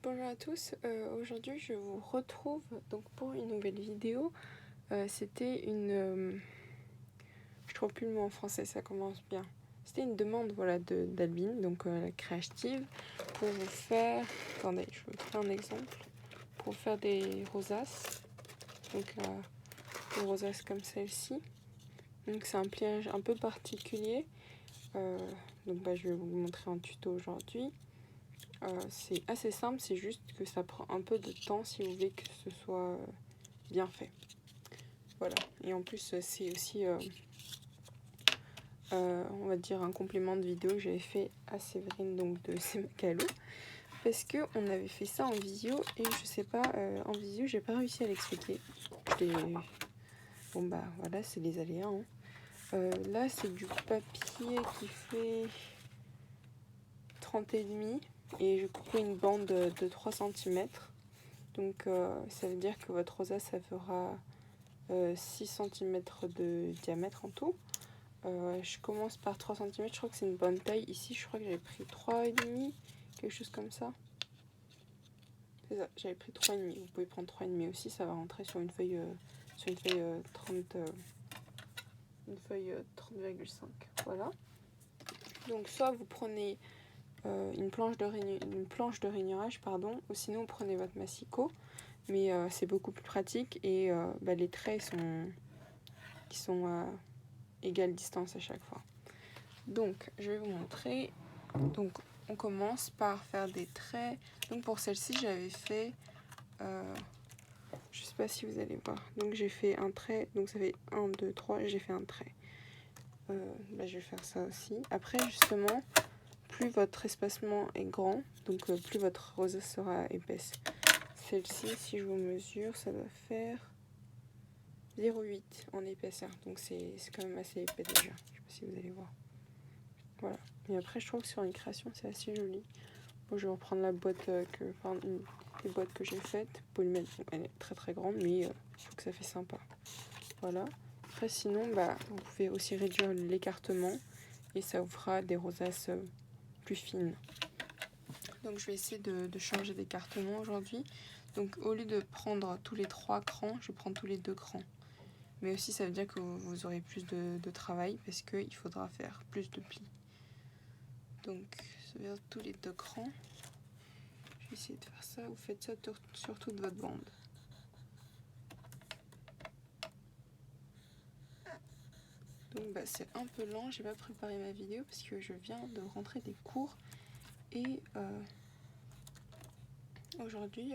Bonjour à tous, aujourd'hui je vous retrouve donc pour une nouvelle vidéo. C'était une... je trouve plus le mot en français, ça commence bien. C'était une demande voilà, d'Albine, donc la créative, pour vous faire... Attendez, je vais vous trouver un exemple. Pour vous faire des rosaces, donc des rosaces comme celle-ci. Donc c'est un pliage un peu particulier, donc je vais vous le montrer en tuto aujourd'hui. C'est assez simple, c'est juste que ça prend un peu de temps si vous voulez que ce soit bien fait. Voilà, et en plus c'est aussi, on va dire, un complément de vidéo que j'avais fait à Séverine, donc de Semacalo, parce qu'on avait fait ça en visio, et je sais pas, en visio j'ai pas réussi à l'expliquer. Bon bah voilà, c'est les aléas. Là c'est du papier qui fait 30,5 et je coupe une bande de 3 cm. Donc ça veut dire que votre rosace ça fera 6 cm de diamètre en tout. Je commence par 3 cm, je crois que c'est une bonne taille. Ici je crois que j'avais pris 3,5, quelque chose comme ça. C'est ça, j'avais pris 3,5. Vous pouvez prendre 3,5 aussi, ça va rentrer sur une feuille, 30, une feuille 30,5. Voilà. Donc soit vous prenez une planche de rainurage, pardon, ou sinon vous prenez votre massicot, mais c'est beaucoup plus pratique et les traits sont à égale distance à chaque fois. Donc je vais vous montrer. Donc on commence par faire des traits. Donc pour celle-ci j'avais fait, je sais pas si vous allez voir, donc j'ai fait un trait, donc ça fait 1, 2, 3, j'ai fait un trait. Je vais faire ça aussi. Après justement, plus votre espacement est grand, donc plus votre rosace sera épaisse. Celle-ci, si je vous mesure, ça va faire 0,8 en épaisseur, donc c'est quand même assez épais déjà. Je sais pas si vous allez voir. Voilà. Et après, je trouve que sur une création, c'est assez joli. Bon, je vais reprendre la boîte les boîtes que j'ai faites. Vous pouvez le mettre, elle est très très grande, mais je trouve que ça fait sympa. Voilà. Après, sinon, vous pouvez aussi réduire l'écartement et ça vous fera des rosaces plus fines. Donc, je vais essayer de changer d'écartement aujourd'hui. Donc, au lieu de prendre tous les 3 crans, je vais prendre tous les 2 crans. Mais aussi, ça veut dire que vous aurez plus de travail parce qu'il faudra faire plus de plis. Donc, vers tous les 2 crans. Je vais essayer de faire ça. Vous faites ça sur toute votre bande. Donc, c'est un peu lent. J'ai pas préparé ma vidéo parce que je viens de rentrer des cours. Et aujourd'hui,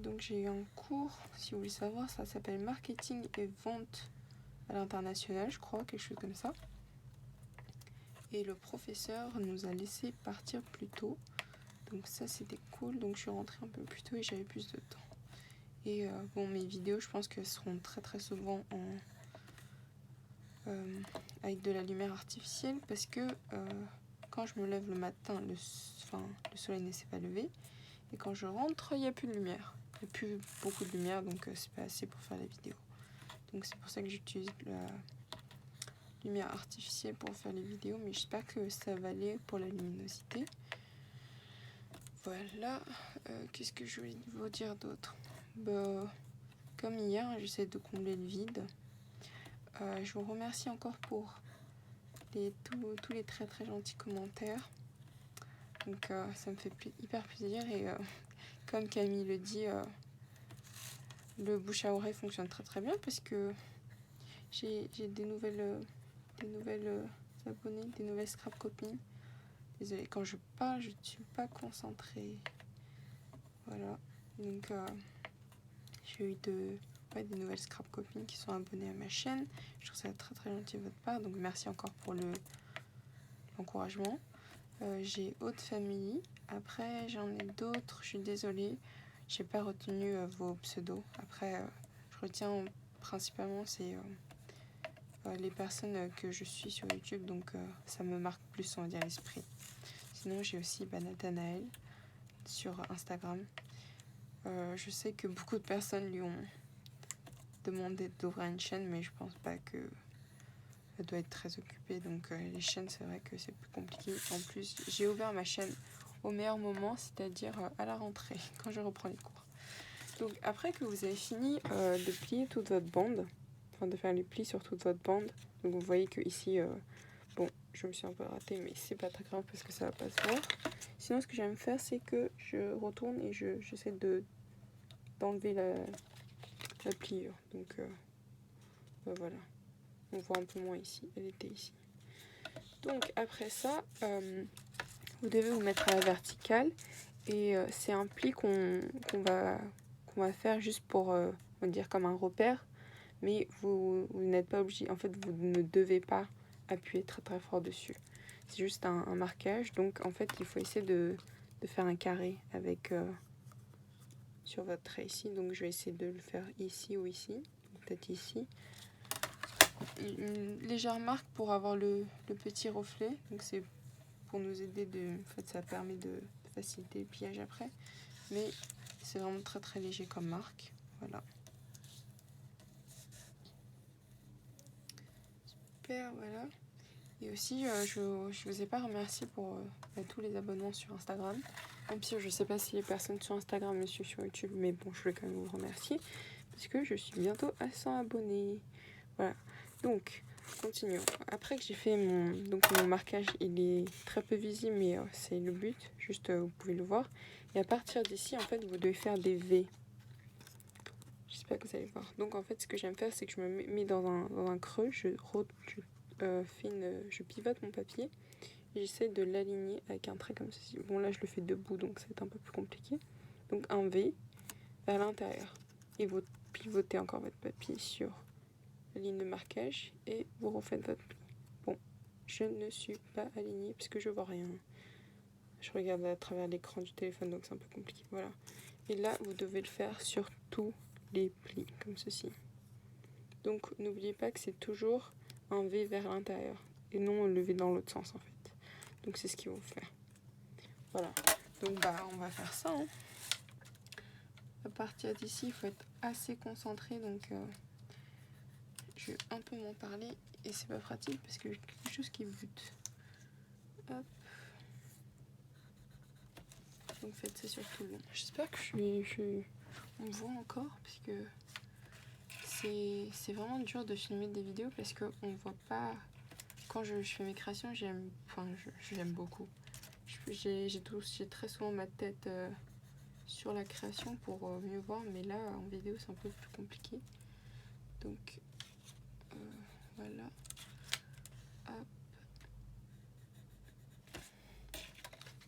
donc j'ai eu un cours, si vous voulez savoir, ça s'appelle Marketing et Vente à l'international, je crois, quelque chose comme ça. Et le professeur nous a laissé partir plus tôt. Donc ça c'était cool, donc je suis rentrée un peu plus tôt et j'avais plus de temps. Et mes vidéos je pense qu'elles seront très très souvent avec de la lumière artificielle parce que quand je me lève le matin, le soleil ne s'est pas levé. Et quand je rentre, il n'y a plus de lumière. Il n'y a plus beaucoup de lumière, donc c'est pas assez pour faire la vidéo. Donc c'est pour ça que j'utilise la lumière artificielle pour faire les vidéos, mais j'espère que ça va aller pour la luminosité. Voilà, qu'est-ce que je voulais vous dire d'autre? Comme hier, j'essaie de combler le vide. Je vous remercie encore pour tous les très très gentils commentaires. Donc ça me fait hyper plaisir et comme Camille le dit, le bouche à oreille fonctionne très très bien parce que j'ai des nouvelles abonnées, des nouvelles scrap copines. Désolée, quand je parle, je ne suis pas concentrée. Voilà, donc j'ai eu des nouvelles scrap copines qui sont abonnées à ma chaîne. Je trouve ça très très gentil de votre part, donc merci encore pour l'encouragement. J'ai Haute Famille, après j'en ai d'autres, je suis désolée, j'ai pas retenu vos pseudos. Après, je retiens principalement les personnes que je suis sur YouTube, donc ça me marque plus, on va dire, l'esprit. Sinon, j'ai aussi Nathanaël sur Instagram. Je sais que beaucoup de personnes lui ont demandé d'ouvrir une chaîne, mais je pense pas que elle doit être très occupée. Donc les chaînes, c'est vrai que c'est plus compliqué. En plus, j'ai ouvert ma chaîne au meilleur moment, c'est-à-dire à la rentrée, quand je reprends les cours. Donc après que vous avez fini de plier toute votre bande, enfin de faire les plis sur toute votre bande, donc vous voyez que ici, bon, je me suis un peu ratée, mais c'est pas très grave parce que ça va pas se voir. Sinon, ce que j'aime faire, c'est que je retourne et j'essaie d'enlever la pliure. Donc voilà, on voit un peu moins ici, elle était ici. Donc après ça, vous devez vous mettre à la verticale et c'est un pli qu'on va faire juste pour, on va dire comme un repère, mais vous n'êtes pas obligé, en fait vous ne devez pas appuyer très très fort dessus. C'est juste un marquage, donc en fait il faut essayer de faire un carré avec sur votre trait ici, donc je vais essayer de le faire ici ou ici, peut-être ici. Une légère marque pour avoir le petit reflet, donc c'est pour nous aider en fait ça permet de faciliter le pliage après, mais c'est vraiment très très léger comme marque, voilà. Super, voilà. Et aussi je vous ai pas remercié pour tous les abonnements sur Instagram, même si je sais pas si les personnes sur Instagram me suivent sur YouTube, mais bon, je voulais quand même vous remercier parce que je suis bientôt à 100 abonnés. Voilà, donc continuons. Après que j'ai fait mon marquage, il est très peu visible, mais c'est le but, juste vous pouvez le voir. Et à partir d'ici, en fait, vous devez faire des V. J'espère que vous allez voir. Donc en fait, ce que j'aime faire, c'est que je me mets dans un creux, je pivote mon papier et j'essaie de l'aligner avec un trait comme ceci. Bon, là, je le fais debout, donc c'est un peu plus compliqué. Donc un V vers l'intérieur. Et vous pivotez encore votre papier sur la ligne de marquage et vous refaites votre pli. Bon, je ne suis pas alignée parce que je vois rien. Je regarde à travers l'écran du téléphone, donc c'est un peu compliqué. Voilà. Et là, vous devez le faire sur tous les plis, comme ceci. Donc, n'oubliez pas que c'est toujours un V vers l'intérieur et non le V dans l'autre sens, en fait. Donc, c'est ce qu'il faut faire. Voilà. Donc, on va faire ça. Hein. À partir d'ici, il faut être assez concentré, donc je vais un peu m'en parler et c'est pas pratique parce que j'ai quelque chose qui voûte. Hop. Donc faites ça sur tout le long. J'espère que on me voit encore parce que c'est vraiment dur de filmer des vidéos parce qu'on voit pas. Quand je fais mes créations, j'aime beaucoup. J'ai très souvent ma tête sur la création pour mieux voir, mais là en vidéo c'est un peu plus compliqué. Donc voilà. Hop.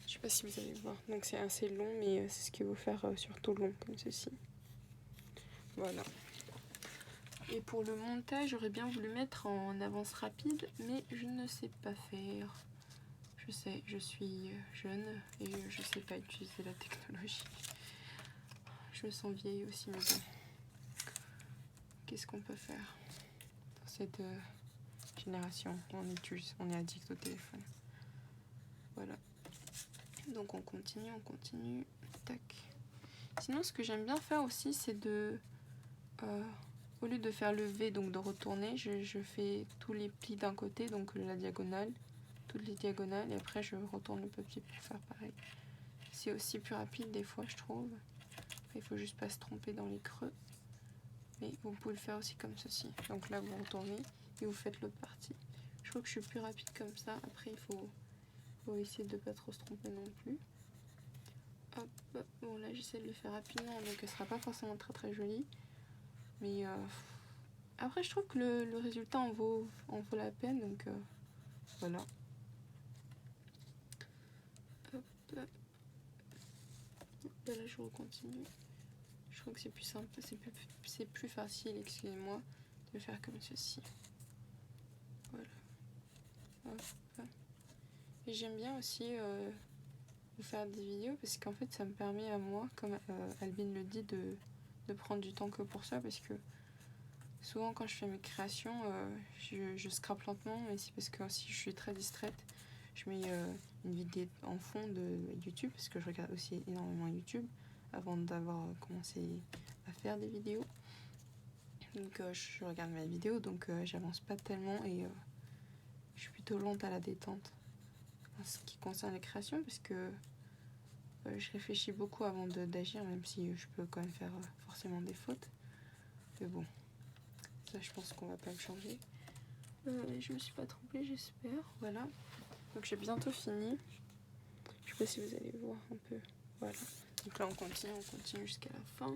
Je sais pas si vous allez voir. Donc c'est assez long, mais c'est ce qu'il faut faire sur tout le long, comme ceci. Voilà. Et pour le montage, j'aurais bien voulu mettre en avance rapide, mais je ne sais pas faire. Je sais, je suis jeune et je sais pas utiliser la technologie. Je me sens vieille aussi, mais bon. Qu'est-ce qu'on peut faire dans cette génération? On est addict au téléphone. Voilà. Donc on continue. Tac. Sinon, ce que j'aime bien faire aussi, c'est de... au lieu de faire le V, donc de retourner, je fais tous les plis d'un côté, donc la diagonale, toutes les diagonales, et après je retourne le papier pour faire pareil. C'est aussi plus rapide des fois, je trouve. Il faut juste pas se tromper dans les creux. Mais vous pouvez le faire aussi comme ceci. Donc là, vous retournez et vous faites l'autre partie. Je trouve que je suis plus rapide comme ça. Après, il faut essayer de pas trop se tromper non plus. Hop, hop. Bon, là, j'essaie de le faire rapidement, donc elle sera pas forcément très très jolie. Mais après, je trouve que le résultat en vaut la peine, donc voilà. Hop, hop. Là, je continue. Je trouve que c'est plus simple, c'est plus facile, excusez-moi, de le faire comme ceci. Voilà. Hop, hop. Et j'aime bien aussi de faire des vidéos parce qu'en fait, ça me permet à moi, comme Albine le dit, de prendre du temps que pour ça parce que souvent quand je fais mes créations, je scrape lentement, mais c'est parce que si je suis très distraite, je mets une vidéo en fond de YouTube, parce que je regarde aussi énormément YouTube avant d'avoir commencé à faire des vidéos. Donc je regarde mes vidéos, donc j'avance pas tellement et je suis plutôt lente à la détente en ce qui concerne les créations, parce que je réfléchis beaucoup avant d'agir, même si je peux quand même faire forcément des fautes. Mais bon, ça je pense qu'on va pas le changer. Je me suis pas trompée, j'espère. Voilà. Donc j'ai bientôt fini. Je sais pas si vous allez voir un peu. Voilà. Donc là on continue jusqu'à la fin.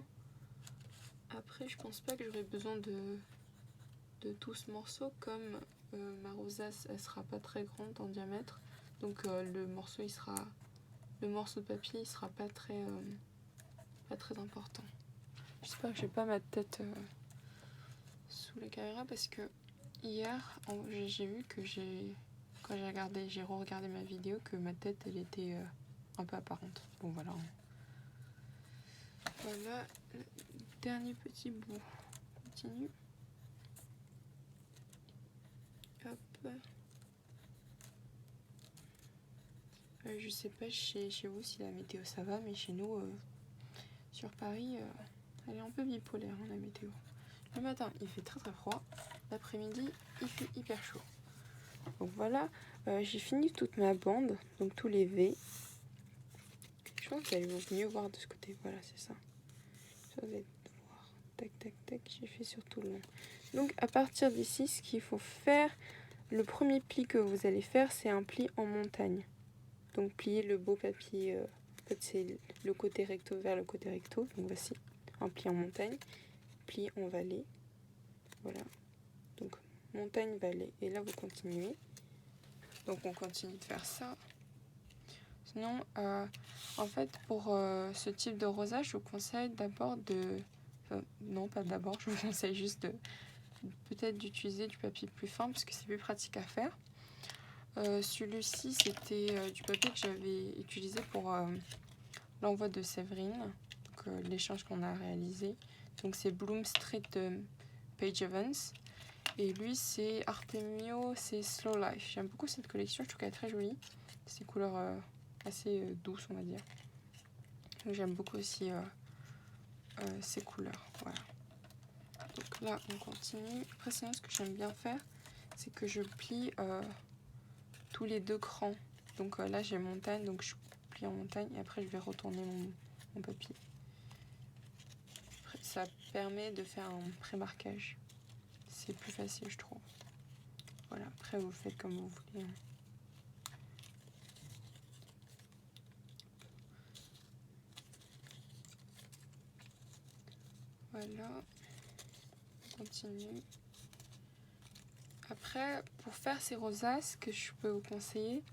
Après je pense pas que j'aurai besoin de tout ce morceau, comme ma rosace elle sera pas très grande en diamètre. Donc le morceau de papier il sera pas très important. J'espère que j'ai pas ma tête sous la caméra parce que hier j'ai vu que quand j'ai re-regardé ma vidéo que ma tête elle était un peu apparente. Bon voilà. Voilà le dernier petit bout. On continue. Hop. Je sais pas chez vous si la météo ça va, mais chez nous sur Paris elle est un peu bipolaire la météo. Le matin il fait très très froid, l'après-midi il fait hyper chaud. Donc voilà, j'ai fini toute ma bande, donc tous les V. Je pense que vous allez mieux voir de ce côté, voilà c'est ça. Vous allez voir, tac tac tac, j'ai fait sur tout le long. Donc à partir d'ici, ce qu'il faut faire, le premier pli que vous allez faire, c'est un pli en montagne. Donc plier le beau papier, en fait c'est le côté recto vers le côté recto, donc voici un pli en montagne, pli en vallée, voilà, donc montagne, vallée, et là vous continuez, donc on continue de faire ça. Sinon, en fait pour ce type de rosage, je vous conseille d'abord non pas d'abord, je vous conseille juste peut-être d'utiliser du papier plus fin parce que c'est plus pratique à faire. Celui-ci c'était du papier que j'avais utilisé pour l'envoi de Séverine, l'échange qu'on a réalisé. Donc c'est Bloom Street de Paige Evans. Et lui c'est Artemio, c'est Slow Life. J'aime beaucoup cette collection, je trouve qu'elle est très jolie. C'est couleurs assez douces on va dire. Donc j'aime beaucoup aussi ces couleurs. Voilà. Donc là on continue. Après sinon ce que j'aime bien faire, c'est que je plie tous les deux crans. Donc là j'ai montagne, donc je plie en montagne et après je vais retourner mon papier. Ça permet de faire un pré-marquage. C'est plus facile je trouve. Voilà, après vous faites comme vous voulez. Voilà, on continue. Après, pour faire ces rosaces, ce que je peux vous conseiller,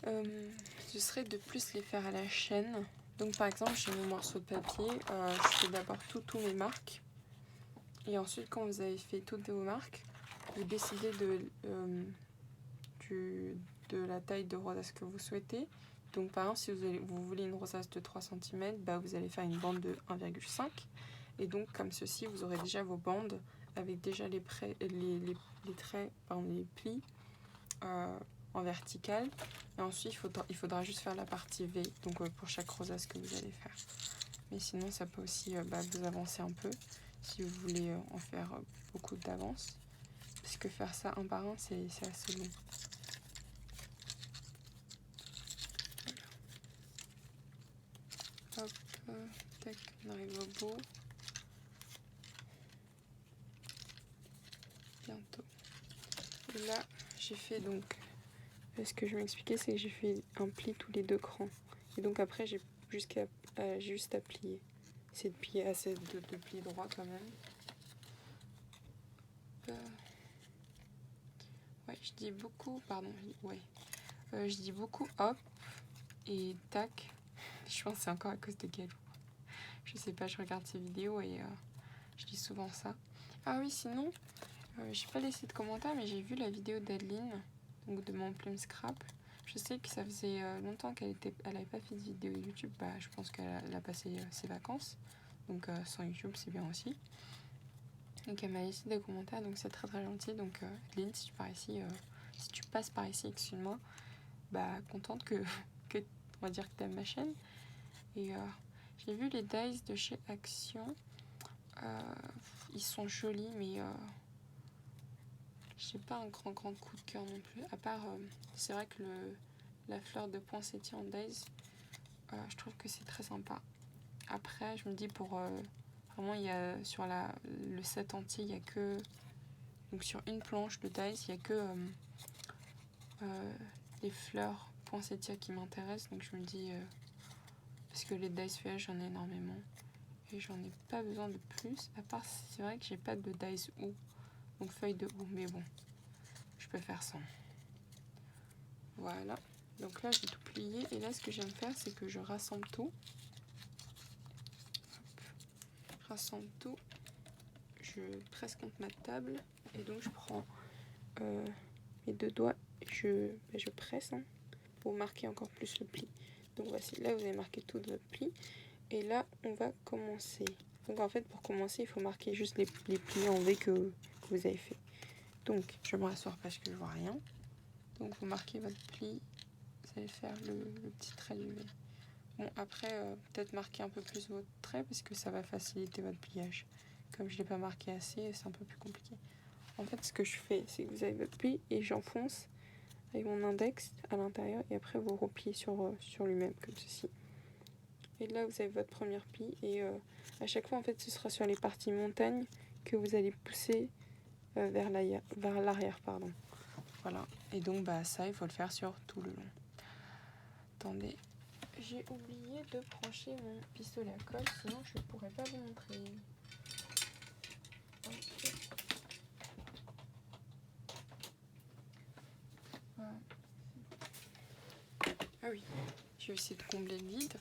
ce serait de plus les faire à la chaîne. Donc par exemple, j'ai mon morceau de papier, je fais d'abord tous mes marques. Et ensuite, quand vous avez fait toutes vos marques, vous décidez de la taille de rosace que vous souhaitez. Donc par exemple, si vous voulez une rosace de 3 cm, vous allez faire une bande de 1,5. Et donc comme ceci, vous aurez déjà vos bandes avec déjà les traits, les plis en vertical. Et ensuite, il faudra juste faire la partie V, donc pour chaque rosace que vous allez faire. Mais sinon, ça peut aussi vous avancer un peu si vous voulez en faire beaucoup d'avance. Parce que faire ça un par un, c'est assez long. Hop, tac, on arrive au bout. Bientôt. Et là, j'ai fait donc... Ce que je m'expliquais, c'est que j'ai fait un pli tous les deux crans. Et donc après, j'ai juste à plier. C'est de plier assez de plier droit quand même. Ouais, je dis beaucoup, pardon, ouais. Je dis beaucoup hop et tac. Je pense que c'est encore à cause de Galou. Je sais pas, je regarde ses vidéos et je dis souvent ça. Ah oui, sinon, j'ai pas laissé de commentaire, mais j'ai vu la vidéo d'Adeline, donc de mon plume scrap. Je sais que ça faisait longtemps qu'elle avait pas fait de vidéo YouTube. Je pense qu'elle a passé ses vacances. Donc sans YouTube, c'est bien aussi. Donc elle m'a laissé des commentaires, donc c'est très très gentil. Donc Adeline, si tu passes par ici, excuse-moi, contente que on va dire que t'aimes ma chaîne. Et j'ai vu les dies de chez Action. Ils sont jolis, mais j'ai pas un grand coup de cœur non plus. À part, c'est vrai que la fleur de poinsettia en dies, je trouve que c'est très sympa. Après, je me dis pour vraiment, il y a sur le set entier, il y a que donc sur une planche de dice, il y a que les fleurs poinsettias qui m'intéressent. Donc je me dis parce que les dice feuillages, j'en ai énormément et j'en ai pas besoin de plus. À part, c'est vrai que j'ai pas de dice houx, donc feuille de houx, mais bon, je peux faire sans. Voilà. Donc là, j'ai tout plié et là, ce que j'aime faire, c'est que je rassemble tout. Je rassemble tout. Je presse contre ma table et donc je prends mes deux doigts et je presse pour marquer encore plus le pli. Donc voici, là vous avez marqué tout votre pli et là on va commencer. Donc en fait pour commencer il faut marquer juste les plis en V que vous avez fait. Donc je me rasseoir parce que je vois rien. Donc vous marquez votre pli, vous allez faire le petit trait du V. Bon après peut-être marquer un peu plus votre trait parce que ça va faciliter votre pliage. Comme je ne l'ai pas marqué assez, c'est un peu plus compliqué. En fait, ce que je fais, c'est que vous avez votre pli et j'enfonce avec mon index à l'intérieur et après vous repliez sur lui-même comme ceci. Et là, vous avez votre première pli et à chaque fois, en fait, ce sera sur les parties montagne que vous allez pousser vers l'arrière, pardon. Voilà. Et donc, ça, il faut le faire sur tout le long. Attendez, j'ai oublié de brancher mon pistolet à colle, sinon je ne pourrais pas vous montrer. Ah oui, je vais essayer de combler le vide.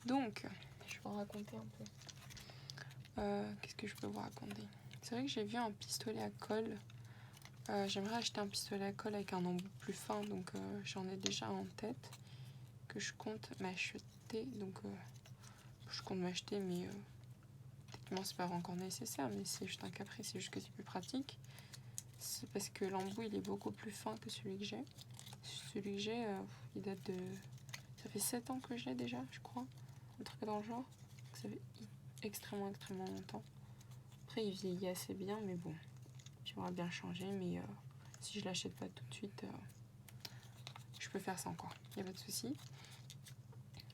Donc, je vais vous raconter un peu. Qu'est-ce que je peux vous raconter? C'est vrai que j'ai vu un pistolet à colle. J'aimerais acheter un pistolet à colle avec un embout plus fin, donc j'en ai déjà en tête que je compte m'acheter. Donc, je compte m'acheter, mais techniquement, c'est pas encore nécessaire, mais c'est juste un caprice, c'est juste que c'est plus pratique. C'est parce que l'embout il est beaucoup plus fin que celui que j'ai. Celui que j'ai, il date de. Ça fait 7 ans que je l'ai déjà, je crois. Un truc dans le genre. Donc ça fait extrêmement longtemps. Après, il vieillit assez bien, mais bon. J'aimerais bien changer, mais si je l'achète pas tout de suite, je peux faire ça encore. Il n'y a pas de souci.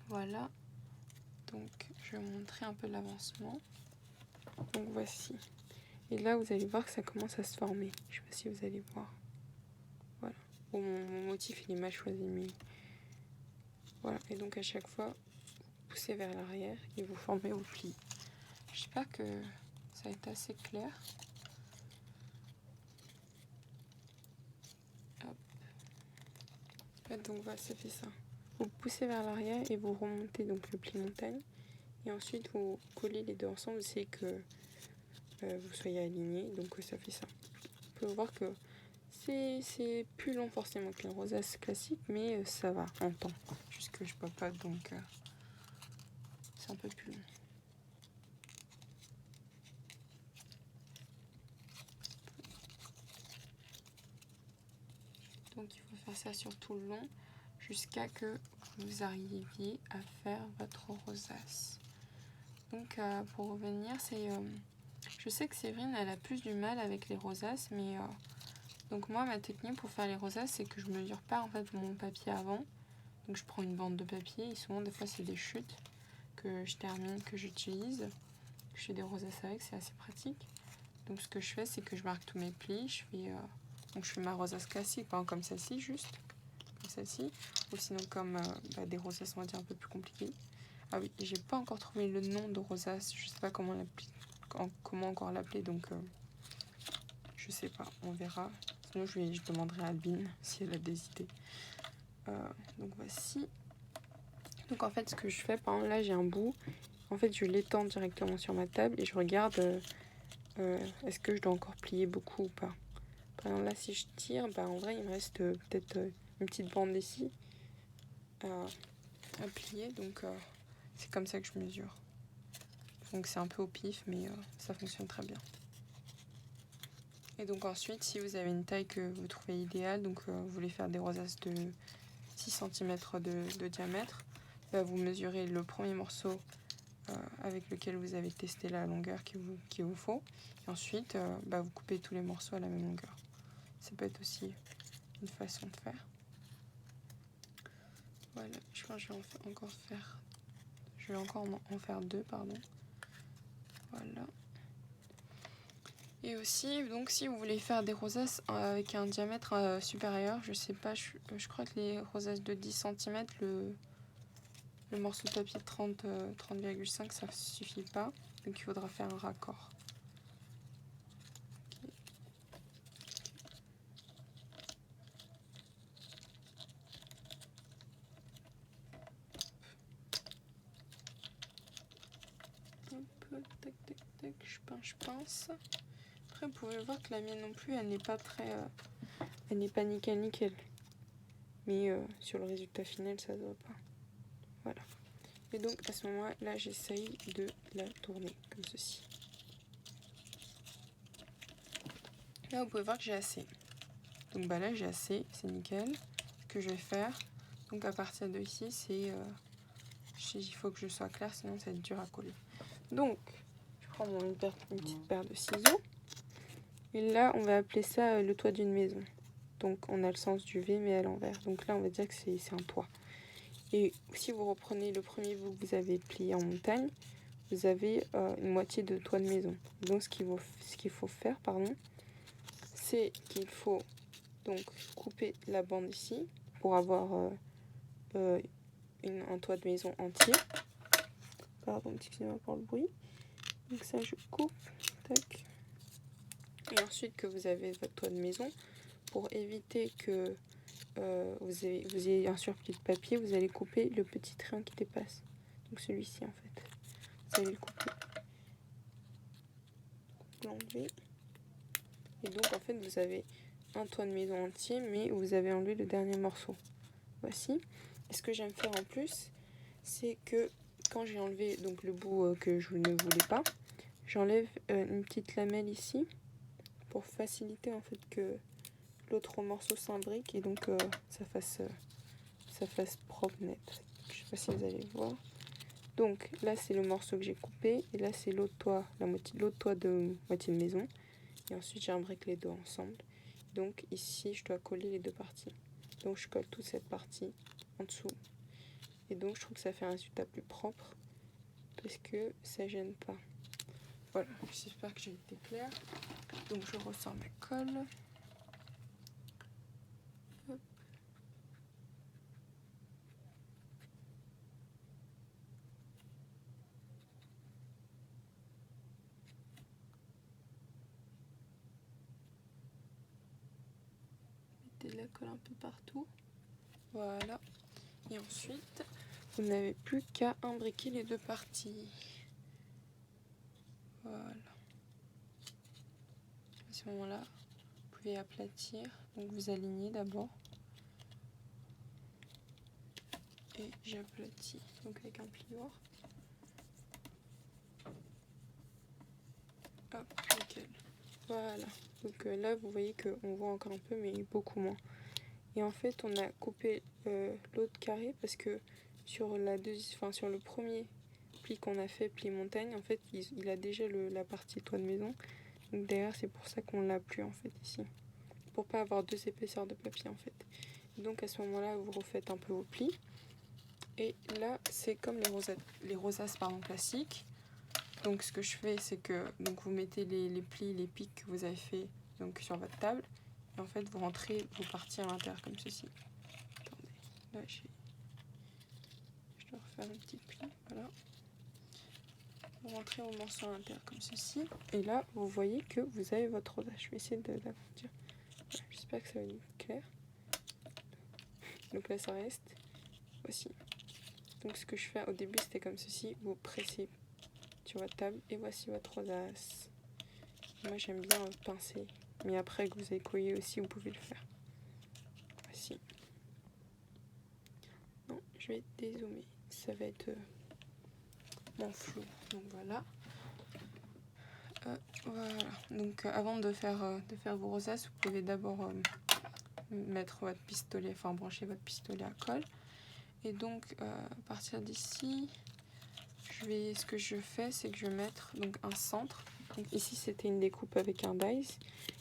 Voilà. Donc, je vais vous montrer un peu l'avancement. Donc, voici. Et là, vous allez voir que ça commence à se former. Je sais pas si vous allez voir. Voilà. Bon, mon motif, il est mal choisi, mais... Voilà. Et donc, à chaque fois, vous poussez vers l'arrière et vous formez au pli. J'espère que ça va être assez clair. Hop. Donc, voilà, ça fait ça. Vous poussez vers l'arrière et vous remontez donc le pli montagne. Et ensuite, vous collez les deux ensemble, c'est que vous soyez alignés. Donc, ça fait ça. Vous pouvez voir que c'est plus long forcément qu'une rosace classique, mais ça va en temps. Juste que je papote, donc c'est un peu plus long. Donc il faut faire ça sur tout le long jusqu'à que vous arriviez à faire votre rosace. Donc pour revenir, je sais que Séverine elle a plus du mal avec les rosaces, mais donc moi ma technique pour faire les rosaces c'est que je mesure pas en fait mon papier avant. Donc je prends une bande de papier et souvent des fois c'est des chutes que je termine, que j'utilise. Je fais des rosaces avec, c'est assez pratique. Donc ce que je fais c'est que je marque tous mes plis, donc je fais ma rosace classique, pas comme celle-ci juste, comme celle-ci, ou sinon comme des rosaces on va dire un peu plus compliquées. Ah oui, j'ai pas encore trouvé le nom de rosace, je sais pas comment encore l'appeler, donc je sais pas, on verra. Sinon je demanderai à Albine si elle a des idées. Donc voici. Donc en fait ce que je fais, par exemple là j'ai un bout, en fait je l'étends directement sur ma table et je regarde est-ce que je dois encore plier beaucoup ou pas. Par exemple là si je tire, en vrai il me reste peut-être une petite bande ici à plier, donc c'est comme ça que je mesure. Donc c'est un peu au pif, mais ça fonctionne très bien. Et donc ensuite, si vous avez une taille que vous trouvez idéale, donc vous voulez faire des rosaces de 6 cm de diamètre, vous mesurez le premier morceau avec lequel vous avez testé la longueur qu'il vous faut. Et ensuite, vous coupez tous les morceaux à la même longueur. Ça peut être aussi une façon de faire. Voilà, je pense que je vais encore en faire 2, pardon. Voilà. Et aussi, donc si vous voulez faire des rosaces avec un diamètre supérieur, je sais pas, je crois que les rosaces de 10 cm, le morceau de papier de 30,5, ça suffit pas. Donc il faudra faire un raccord. Tac, tac, tac, je pince. Après, vous pouvez voir que la mienne non plus, elle n'est pas très... elle n'est pas nickel. Mais sur le résultat final, ça se voit pas. Voilà. Et donc, à ce moment-là, là, j'essaye de la tourner, comme ceci. Là, vous pouvez voir que j'ai assez. Donc, bah là, j'ai assez, c'est nickel. Ce que je vais faire, donc à partir de ici, c'est... il faut que je sois claire, sinon ça va être dur à coller. Donc, je prends une petite paire de ciseaux. Et là, on va appeler ça le toit d'une maison. Donc, on a le sens du V, mais à l'envers. Donc là, on va dire que c'est un toit. Et si vous reprenez le premier bout que vous avez plié en montagne, vous avez une moitié de toit de maison. Donc, ce qu'il faut faire, c'est qu'il faut donc couper la bande ici pour avoir un toit de maison entier. Pardon, excusez-moi pour le bruit. Donc ça, je coupe. Tac. Et ensuite que vous avez votre toit de maison, pour éviter que vous ayez un surplus de papier, vous allez couper le petit triangle qui dépasse. Donc celui-ci en fait. Vous allez le couper. L'enlever. Et donc en fait vous avez un toit de maison entier, mais vous avez enlevé le dernier morceau. Voici. Et ce que j'aime faire en plus, c'est que quand j'ai enlevé donc le bout que je ne voulais pas, j'enlève une petite lamelle ici pour faciliter en fait que l'autre morceau s'imbrique et donc ça fasse propre net. Je sais pas si vous allez voir. Donc là c'est le morceau que j'ai coupé et là c'est l'autre toit, l'autre toit de moitié de maison. Et ensuite j'imbrique les deux ensemble. Donc ici je dois coller les deux parties. Donc je colle toute cette partie en dessous. Et donc je trouve que ça fait un résultat plus propre parce que ça gêne pas. Voilà, j'espère que j'ai été claire. Donc je ressors ma colle. Hop. Mettez de la colle un peu partout. Voilà. Et ensuite, vous n'avez plus qu'à imbriquer les deux parties. Voilà. À ce moment-là, vous pouvez aplatir. Donc vous alignez d'abord. Et j'aplatis. Donc avec un plioir. Hop, nickel. Voilà. Donc là, vous voyez qu'on voit encore un peu, mais beaucoup moins. Et en fait, on a coupé l'autre carré parce que sur le premier pli qu'on a fait, pli montagne, en fait, il a déjà la partie toit de maison. Donc derrière, c'est pour ça qu'on l'a plus en fait ici. Pour pas avoir deux épaisseurs de papier en fait. Et donc à ce moment-là, vous refaites un peu vos plis. Et là, c'est comme les rosaces classiques. Donc ce que je fais, c'est que donc vous mettez les plis, les pics que vous avez fait donc sur votre table. Et en fait, vous rentrez vos parties à l'intérieur comme ceci. Attendez, là je dois refaire un petit pli, voilà. Vous rentrez vos morceaux à l'intérieur comme ceci. Et là, vous voyez que vous avez votre rosace. Je vais essayer d'agrandir. Voilà, j'espère que ça va être clair. Donc là, ça reste. Voici. Donc ce que je fais au début, c'était comme ceci. Vous pressez sur votre table et voici votre rosace. Moi, j'aime bien pincer. Mais après que vous avez collé aussi, vous pouvez le faire. Voici. Non, je vais dézoomer. Ça va être moins flou. Donc voilà. Voilà. Donc avant de faire vos rosaces, vous pouvez d'abord mettre votre pistolet, enfin brancher votre pistolet à colle. Et donc à partir d'ici, ce que je fais, c'est que je vais mettre donc un centre. Donc ici c'était une découpe avec un dice.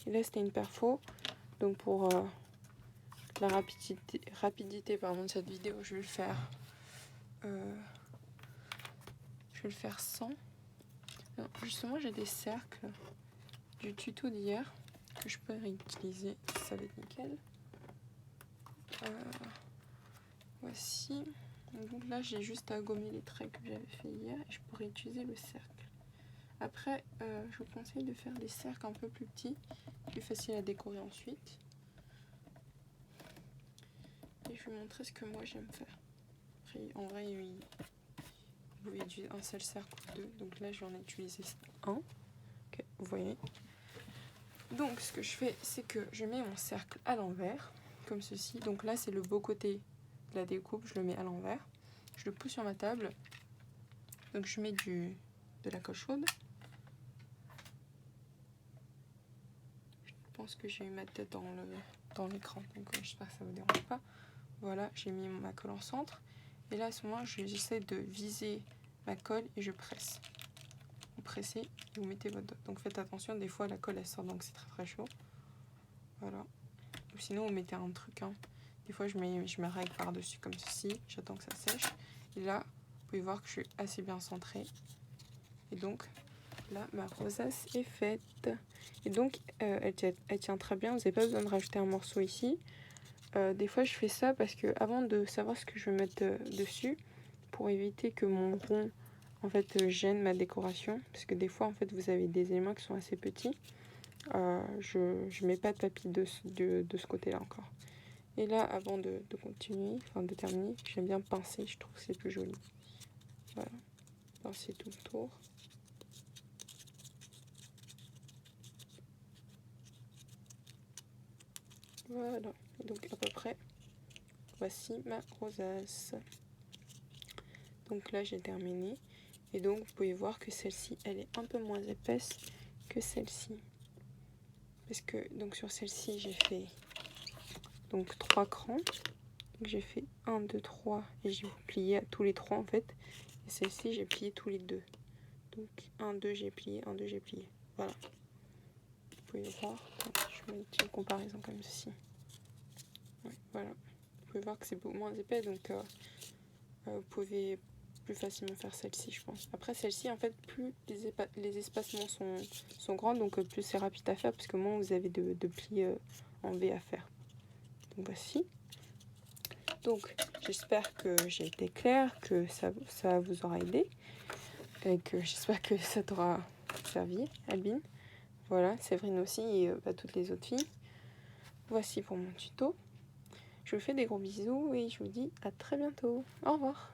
Et là c'était une perfo. Donc pour la rapidité pardon, de cette vidéo, je vais le faire sans. Non, justement, j'ai des cercles du tuto d'hier que je peux réutiliser, ça va être nickel. Voici. Donc là, j'ai juste à gommer les traits que j'avais fait hier et je pourrais utiliser le cercle. Après, je vous conseille de faire des cercles un peu plus petits, plus faciles à décorer ensuite. Et je vais vous montrer ce que moi j'aime faire. Après, en vrai, vous pouvez utiliser un seul cercle ou deux. Donc là, j'en ai utilisé un. Okay, vous voyez. Donc, ce que je fais, c'est que je mets mon cercle à l'envers, comme ceci. Donc là, c'est le beau côté de la découpe. Je le mets à l'envers. Je le pousse sur ma table. Donc, je mets de la colle chaude. Je pense que j'ai eu ma tête dans l'écran. Donc, j'espère que ça ne vous dérange pas. Voilà, j'ai mis ma colle en centre. Et là, à ce moment, j'essaie de viser ma colle et je presse. Vous pressez et vous mettez votre doigt. Donc faites attention, des fois la colle elle sort, donc c'est très très chaud. Voilà. Ou sinon vous mettez un truc. Hein. Des fois je mets règle par-dessus comme ceci. J'attends que ça sèche. Et là, vous pouvez voir que je suis assez bien centrée. Et donc là, ma rosace est faite. Et donc elle tient très bien. Vous n'avez pas besoin de rajouter un morceau ici. Des fois je fais ça parce que avant de savoir ce que je vais mettre dessus, pour éviter que mon rond en fait gêne ma décoration, parce que des fois en fait vous avez des éléments qui sont assez petits, je mets pas de papille de ce côté là encore. Et là, avant de continuer, enfin de terminer, j'aime bien pincer, je trouve que c'est plus joli. Voilà, pincer tout le tour. Voilà, donc à peu près, voici ma rosace. Donc là j'ai terminé. Et donc vous pouvez voir que celle-ci, elle est un peu moins épaisse que celle-ci. Parce que donc sur celle-ci, j'ai fait donc 3 crans. J'ai fait 1, 2, 3 et j'ai plié à tous les 3 en fait. Et celle-ci, j'ai plié tous les 2. Donc 1, 2, j'ai plié, 1, 2, j'ai plié. Voilà. Vous pouvez voir. Je mets une petite comparaison comme ceci. Ouais, voilà. Vous pouvez voir que c'est beaucoup moins épais. Donc vous pouvez plus facilement faire celle-ci, je pense. Après, celle-ci, en fait, plus les espacements sont grands, donc plus c'est rapide à faire, parce que moins vous avez de plis en V à faire. Donc voici. Donc, j'espère que j'ai été claire, que ça vous aura aidé, et que j'espère que ça t'aura servi, Albine. Voilà, Séverine aussi, et toutes les autres filles. Voici pour mon tuto. Je vous fais des gros bisous, et je vous dis à très bientôt. Au revoir.